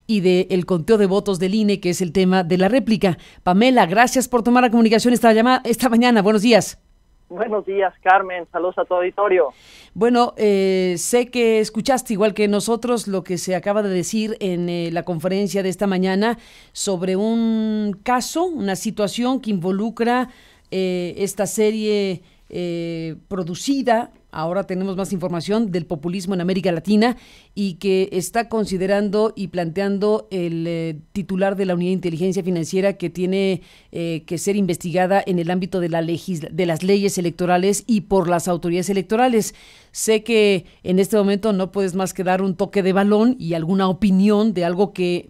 y del conteo de votos del INE, que es el tema de la réplica. Pamela, gracias por tomar la comunicación esta mañana. Buenos días. Buenos días, Carmen. Saludos a tu auditorio. Bueno, sé que escuchaste, igual que nosotros, lo que se acaba de decir en la conferencia de esta mañana sobre un caso, una situación que involucra esta serie producida. Ahora tenemos más información del populismo en América Latina y que está considerando y planteando el titular de la Unidad de Inteligencia Financiera, que tiene que ser investigada en el ámbito de las leyes electorales y por las autoridades electorales. Sé que en este momento no puedes más que dar un toque de balón y alguna opinión de algo que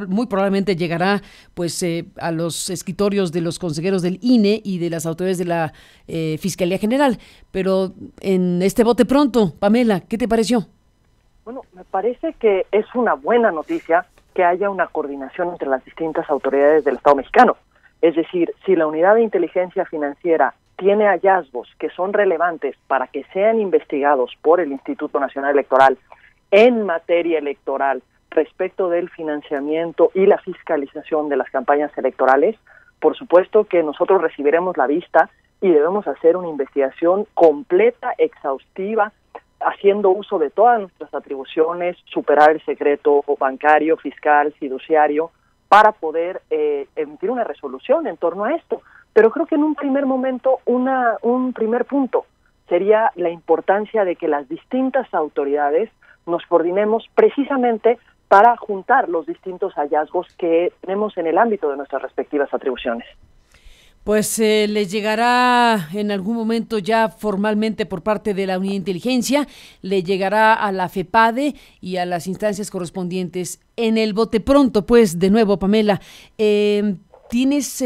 muy probablemente llegará pues a los escritorios de los consejeros del INE y de las autoridades de la Fiscalía General. Pero en este bote pronto, Pamela, ¿qué te pareció? Bueno, me parece que es una buena noticia que haya una coordinación entre las distintas autoridades del Estado mexicano. Es decir, si la Unidad de Inteligencia Financiera tiene hallazgos que son relevantes para que sean investigados por el Instituto Nacional Electoral en materia electoral respecto del financiamiento y la fiscalización de las campañas electorales, por supuesto que nosotros recibiremos la vista y debemos hacer una investigación completa, exhaustiva, haciendo uso de todas nuestras atribuciones, superar el secreto bancario, fiscal, fiduciario, para poder emitir una resolución en torno a esto. Pero creo que en un primer momento, un primer punto sería la importancia de que las distintas autoridades nos coordinemos precisamente para juntar los distintos hallazgos que tenemos en el ámbito de nuestras respectivas atribuciones. Pues les llegará en algún momento ya formalmente por parte de la Unidad de Inteligencia, le llegará a la FEPADE y a las instancias correspondientes. En el bote pronto, pues, de nuevo, Pamela, ¿tienes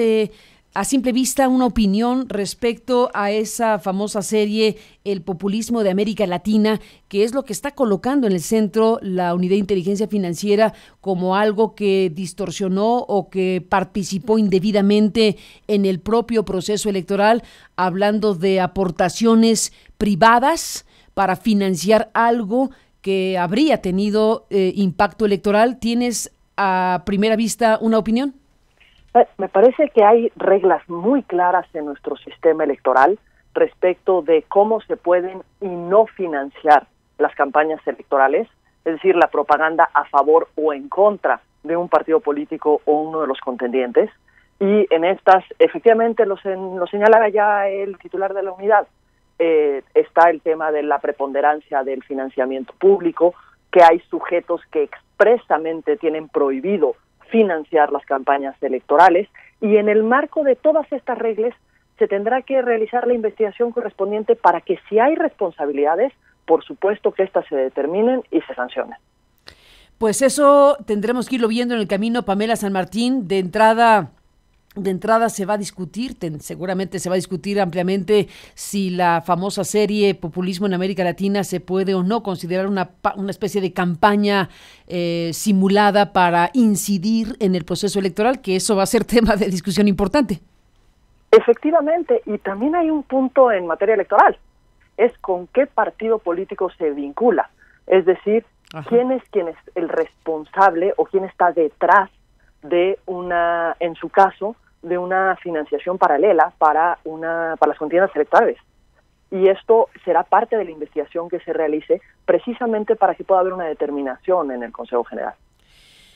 a simple vista una opinión respecto a esa famosa serie El populismo de América Latina, que es lo que está colocando en el centro la Unidad de Inteligencia Financiera como algo que distorsionó o que participó indebidamente en el propio proceso electoral, hablando de aportaciones privadas para financiar algo que habría tenido impacto electoral? ¿Tienes a primera vista una opinión? Me parece que hay reglas muy claras en nuestro sistema electoral respecto de cómo se pueden y no financiar las campañas electorales, es decir, la propaganda a favor o en contra de un partido político o uno de los contendientes. Y en estas, efectivamente, lo señalaba ya el titular de la unidad, está el tema de la preponderancia del financiamiento público, que hay sujetos que expresamente tienen prohibido financiar las campañas electorales, y en el marco de todas estas reglas se tendrá que realizar la investigación correspondiente para que, si hay responsabilidades, por supuesto que éstas se determinen y se sancionen. Pues eso tendremos que irlo viendo en el camino, Pamela San Martín. De entrada se va a discutir, seguramente se va a discutir ampliamente si la famosa serie Populismo en América Latina se puede o no considerar una especie de campaña simulada para incidir en el proceso electoral, que eso va a ser tema de discusión importante. Efectivamente, y también hay un punto en materia electoral, es con qué partido político se vincula, es decir, quién es el responsable o quién está detrás de en su caso, de una financiación paralela para las contiendas electorales. Y esto será parte de la investigación que se realice precisamente para que pueda haber una determinación en el Consejo General.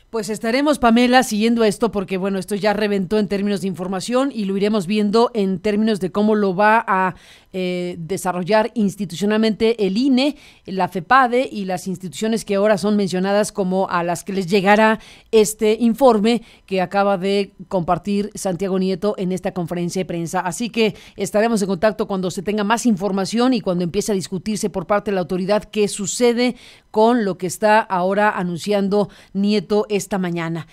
Pues estaremos, Pamela, siguiendo esto porque, bueno, esto ya reventó en términos de información y lo iremos viendo en términos de cómo lo va a desarrollar institucionalmente el INE, la FEPADE y las instituciones que ahora son mencionadas como a las que les llegará este informe que acaba de compartir Santiago Nieto en esta conferencia de prensa. Así que estaremos en contacto cuando se tenga más información y cuando empiece a discutirse por parte de la autoridad qué sucede con lo que está ahora anunciando Nieto esta mañana.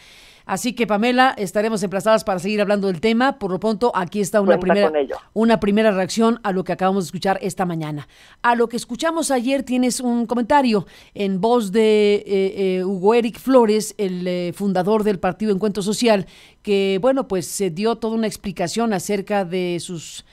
Así que, Pamela, estaremos emplazadas para seguir hablando del tema. Por lo pronto, aquí está una primera reacción a lo que acabamos de escuchar esta mañana. A lo que escuchamos ayer tienes un comentario en voz de Hugo Eric Flores, el fundador del Partido Encuentro Social, que, bueno, pues se dio toda una explicación acerca de sus,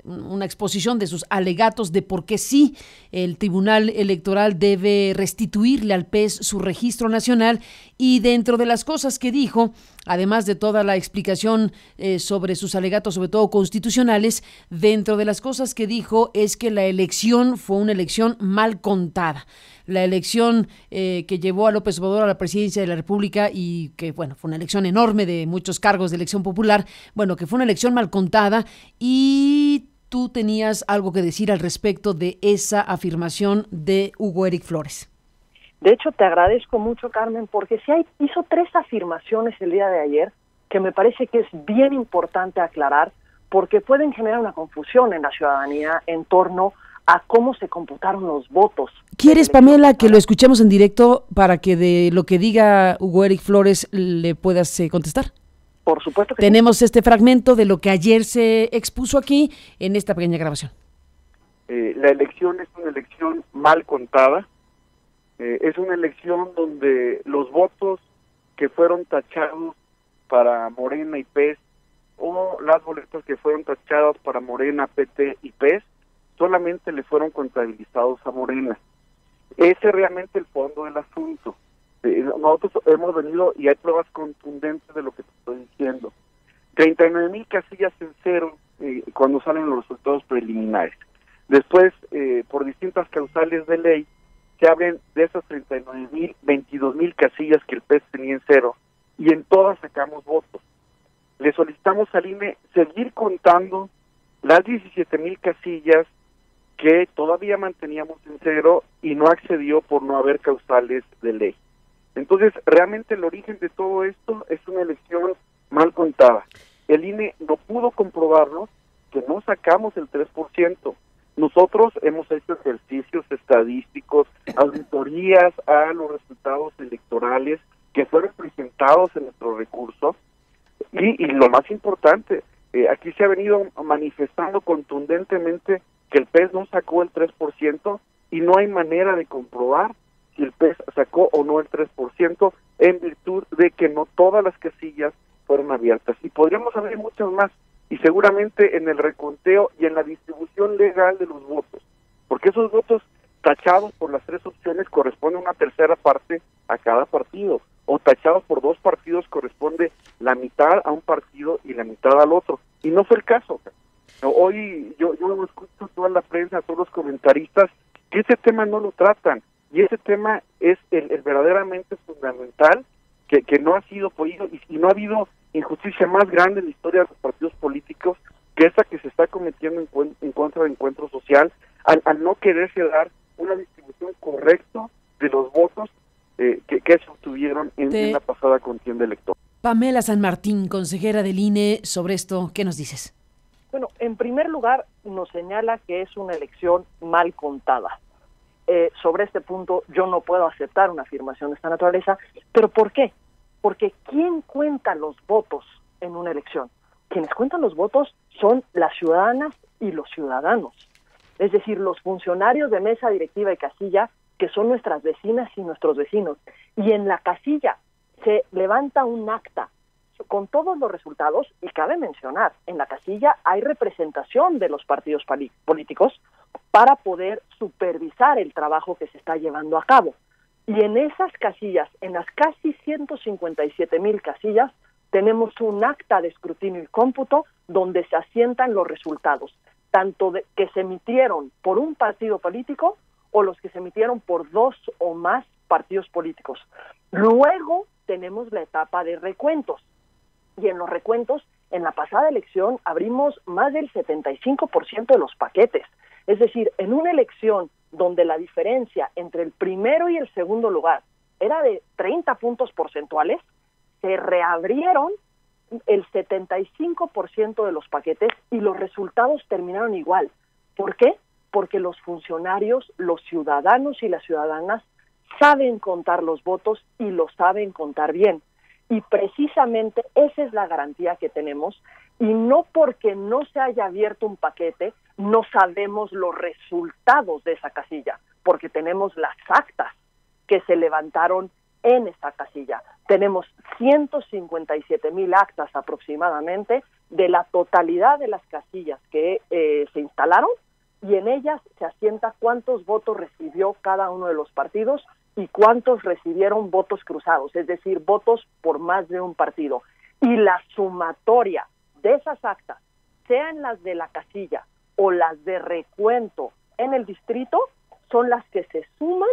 una exposición de sus alegatos de por qué sí el Tribunal Electoral debe restituirle al PES su registro nacional, y dentro de las cosas que dijo, además de toda la explicación sobre sus alegatos, sobre todo constitucionales, dentro de las cosas que dijo es que la elección fue una elección mal contada. La elección que llevó a López Obrador a la presidencia de la República, y que, bueno, fue una elección enorme de muchos cargos de elección popular, bueno, que fue una elección mal contada, y tú tenías algo que decir al respecto de esa afirmación de Hugo Eric Flores. De hecho, te agradezco mucho, Carmen, porque hizo 3 afirmaciones el día de ayer que me parece que es bien importante aclarar, porque pueden generar una confusión en la ciudadanía en torno a cómo se computaron los votos. ¿Quieres, Pamela, que lo escuchemos en directo para que de lo que diga Hugo Eric Flores le puedas contestar? Por supuesto que tenemos este fragmento de lo que ayer se expuso aquí en esta pequeña grabación. La elección es una elección mal contada. Es una elección donde los votos que fueron tachados para Morena y PES, o las boletas que fueron tachadas para Morena, PT y PES, solamente le fueron contabilizados a Morena. Ese es realmente el fondo del asunto. Nosotros hemos venido, y hay pruebas contundentes de lo que te estoy diciendo. 39,000 casillas en cero cuando salen los resultados preliminares. Después, por distintas causales de ley, se abren de esas 39,000, 22,000 casillas que el PES tenía en cero, y en todas sacamos votos. Le solicitamos al INE seguir contando las 17,000 casillas que todavía manteníamos en cero y no accedió por no haber causales de ley. Entonces, realmente el origen de todo esto es una elección mal contada. El INE no pudo comprobarnos que no sacamos el 3%. Nosotros hemos hecho ejercicios estadísticos, auditorías a los resultados electorales que fueron presentados en nuestro recurso, y lo más importante, aquí se ha venido manifestando contundentemente que el PES no sacó el 3%, y no hay manera de comprobar si el PES sacó o no el 3%, en virtud de que no todas las casillas fueron abiertas. Y podríamos abrir muchas más, y seguramente en el reconteo y en la distribución legal de los votos, porque esos votos tachados por las 3 opciones corresponde una tercera parte a cada partido, o tachados por 2 partidos corresponde la mitad a un partido y la mitad al otro, y no fue el caso. Hoy yo escucho toda la prensa, a todos los comentaristas, que ese tema no lo tratan, y ese tema es el verdaderamente fundamental, que no ha sido podido, y no ha habido injusticia más grande en la historia de los partidos políticos que esta que se está cometiendo en contra del encuentro social, al no quererse dar una distribución correcta de los votos que se obtuvieron en la pasada contienda electoral. Pamela San Martín, consejera del INE, sobre esto, ¿qué nos dices? Bueno, en primer lugar, nos señala que es una elección mal contada. Sobre este punto, yo no puedo aceptar una afirmación de esta naturaleza, ¿pero por qué? Porque ¿quién cuenta los votos en una elección? Quienes cuentan los votos son las ciudadanas y los ciudadanos, es decir, los funcionarios de mesa directiva y casilla, que son nuestras vecinas y nuestros vecinos, y en la casilla se levanta un acta con todos los resultados, y cabe mencionar, en la casilla hay representación de los partidos políticos para poder supervisar el trabajo que se está llevando a cabo. Y en esas casillas, en las casi 157,000 casillas, tenemos un acta de escrutinio y cómputo donde se asientan los resultados, tanto que se emitieron por un partido político o los que se emitieron por 2 o más partidos políticos. Luego tenemos la etapa de recuentos. Y en los recuentos, en la pasada elección, abrimos más del 75% de los paquetes. Es decir, en una elección donde la diferencia entre el primero y el segundo lugar era de 30 puntos porcentuales, se reabrieron el 75% de los paquetes y los resultados terminaron igual. ¿Por qué? Porque los funcionarios, los ciudadanos y las ciudadanas saben contar los votos y lo saben contar bien. Y precisamente esa es la garantía que tenemos, y no porque no se haya abierto un paquete, no sabemos los resultados de esa casilla, porque tenemos las actas que se levantaron en esa casilla. Tenemos 157,000 actas aproximadamente de la totalidad de las casillas que se instalaron, y en ellas se asienta cuántos votos recibió cada uno de los partidos y cuántos recibieron votos cruzados, es decir, votos por más de un partido. Y la sumatoria de esas actas, sean las de la casilla o las de recuento en el distrito, son las que se suman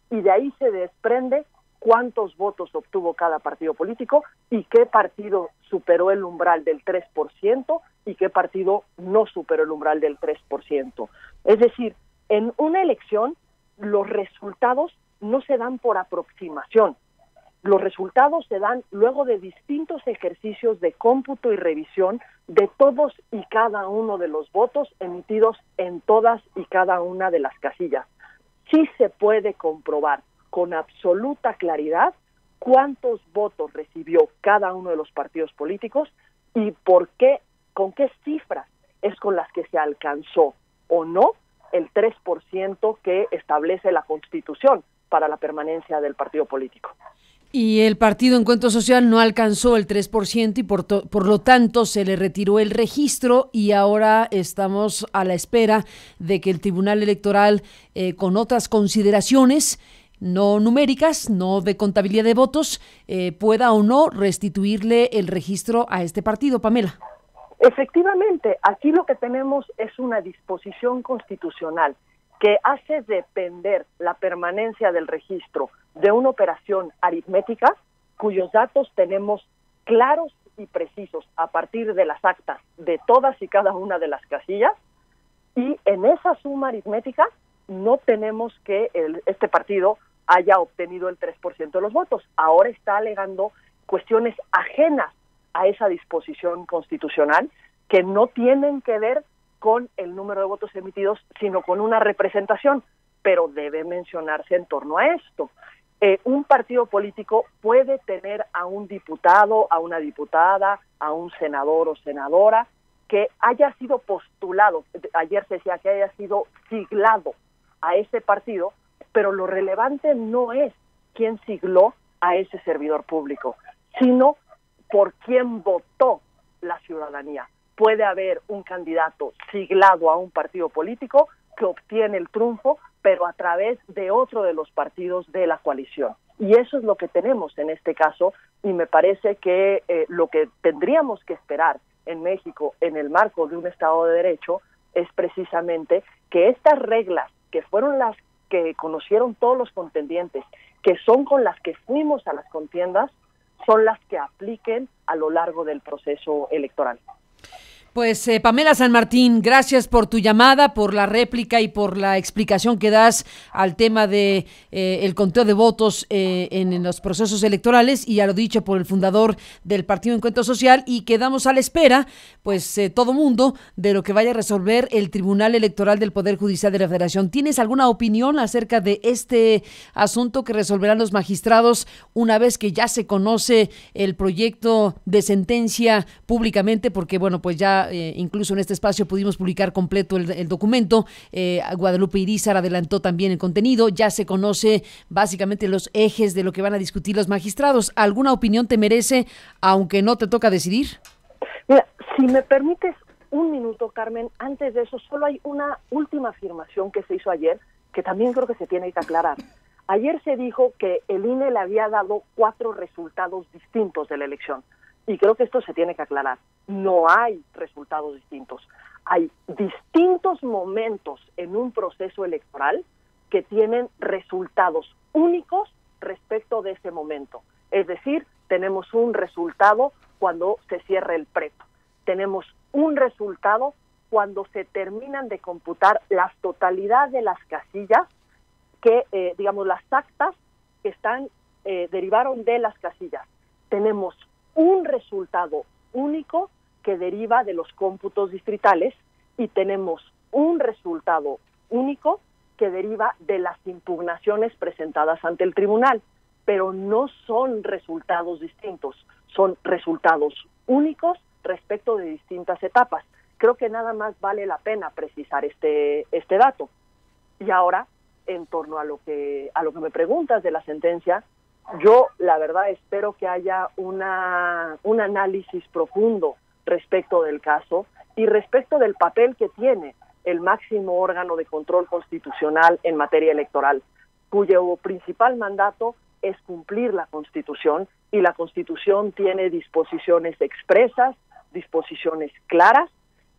y de ahí se desprende cuántos votos obtuvo cada partido político y qué partido superó el umbral del 3% y qué partido no superó el umbral del 3%. Es decir, en una elección los resultados no se dan por aproximación. Los resultados se dan luego de distintos ejercicios de cómputo y revisión de todos y cada uno de los votos emitidos en todas y cada una de las casillas. Sí se puede comprobar con absoluta claridad cuántos votos recibió cada uno de los partidos políticos y por qué, con qué cifras es con las que se alcanzó o no el 3% que establece la Constitución para la permanencia del partido político. Y el Partido Encuentro Social no alcanzó el 3% y por lo tanto se le retiró el registro y ahora estamos a la espera de que el Tribunal Electoral, con otras consideraciones no numéricas, no de contabilidad de votos, pueda o no restituirle el registro a este partido. Pamela. Efectivamente, aquí lo que tenemos es una disposición constitucional que hace depender la permanencia del registro de una operación aritmética cuyos datos tenemos claros y precisos a partir de las actas de todas y cada una de las casillas, y en esa suma aritmética no tenemos que este partido haya obtenido el 3% de los votos. Ahora está alegando cuestiones ajenas a esa disposición constitucional que no tienen que ver con el número de votos emitidos, sino con una representación, pero debe mencionarse en torno a esto. Un partido político puede tener a un diputado, a una diputada, a un senador o senadora que haya sido postulado, ayer se decía que haya sido siglado a ese partido, pero lo relevante no es quién sigló a ese servidor público, sino por quién votó la ciudadanía. Puede haber un candidato siglado a un partido político que obtiene el triunfo, pero a través de otro de los partidos de la coalición. Y eso es lo que tenemos en este caso, y me parece que lo que tendríamos que esperar en México en el marco de un Estado de Derecho es precisamente que estas reglas, que fueron las que conocieron todos los contendientes, que son con las que fuimos a las contiendas, son las que apliquen a lo largo del proceso electoral. Pues Pamela San Martín, gracias por tu llamada, por la réplica y por la explicación que das al tema de el conteo de votos en los procesos electorales, y a lo dicho por el fundador del Partido Encuentro Social, y quedamos a la espera, pues todo mundo, de lo que vaya a resolver el Tribunal Electoral del Poder Judicial de la Federación. ¿Tienes alguna opinión acerca de este asunto que resolverán los magistrados una vez que ya se conoce el proyecto de sentencia públicamente? Porque bueno, pues ya incluso en este espacio pudimos publicar completo el documento. Guadalupe Irízar adelantó también el contenido. Ya se conoce básicamente los ejes de lo que van a discutir los magistrados. ¿Alguna opinión te merece, aunque no te toca decidir? Mira, si me permites un minuto, Carmen, antes de eso, solo hay una última afirmación que se hizo ayer, que también creo que se tiene que aclarar. Ayer se dijo que el INE le había dado 4 resultados distintos de la elección. Y creo que esto se tiene que aclarar. No hay resultados distintos. Hay distintos momentos en un proceso electoral que tienen resultados únicos respecto de ese momento. Es decir, tenemos un resultado cuando se cierra el PREP. Tenemos un resultado cuando se terminan de computar la totalidad de las casillas que, las actas que están derivaron de las casillas. Tenemos un resultado único que deriva de los cómputos distritales y tenemos un resultado único que deriva de las impugnaciones presentadas ante el tribunal, pero no son resultados distintos, son resultados únicos respecto de distintas etapas. Creo que nada más vale la pena precisar este dato. Y ahora, en torno a lo que me preguntas de la sentencia, yo, la verdad, espero que haya un análisis profundo respecto del caso y respecto del papel que tiene el máximo órgano de control constitucional en materia electoral, cuyo principal mandato es cumplir la Constitución, y la Constitución tiene disposiciones expresas, disposiciones claras,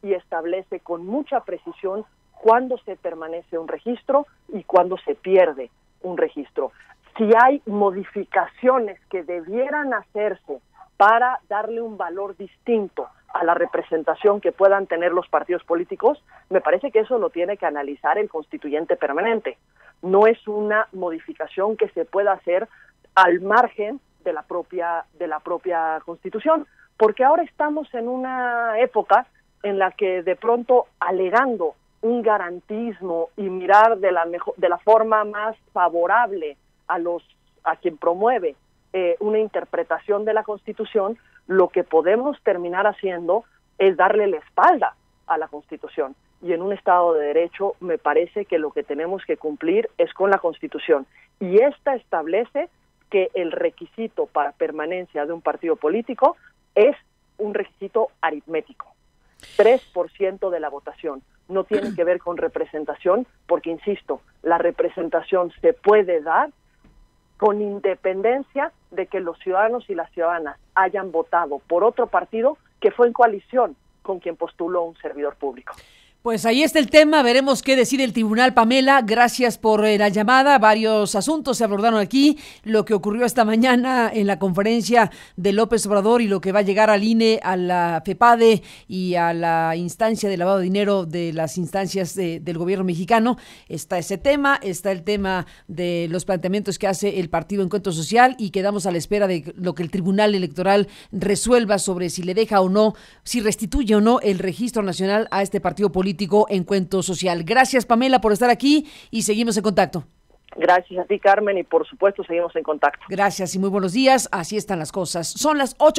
y establece con mucha precisión cuándo se permanece un registro y cuándo se pierde un registro. Si hay modificaciones que debieran hacerse para darle un valor distinto a la representación que puedan tener los partidos políticos, me parece que eso lo tiene que analizar el constituyente permanente. No es una modificación que se pueda hacer al margen de la propia Constitución, porque ahora estamos en una época en la que de pronto, alegando un garantismo y mirar de la forma más favorable a quien promueve una interpretación de la Constitución, lo que podemos terminar haciendo es darle la espalda a la Constitución. Y en un Estado de Derecho me parece que lo que tenemos que cumplir es con la Constitución. Y esta establece que el requisito para permanencia de un partido político es un requisito aritmético. 3% de la votación. No tiene que ver con representación, porque, insisto, la representación se puede dar con independencia de que los ciudadanos y las ciudadanas hayan votado por otro partido que fue en coalición con quien postuló un servidor público. Pues ahí está el tema, veremos qué decide el tribunal. Pamela, gracias por la llamada. Varios asuntos se abordaron aquí, lo que ocurrió esta mañana en la conferencia de López Obrador y lo que va a llegar al INE, a la FEPADE y a la instancia de lavado de dinero de las instancias del gobierno mexicano. Está ese tema, está el tema de los planteamientos que hace el Partido Encuentro Social, y quedamos a la espera de lo que el Tribunal Electoral resuelva sobre si le deja o no, si restituye o no el registro nacional a este partido político Encuentro Social. Gracias, Pamela, por estar aquí, y seguimos en contacto. Gracias a ti, Carmen, y por supuesto seguimos en contacto. Gracias y muy buenos días. Así están las cosas. Son las 8.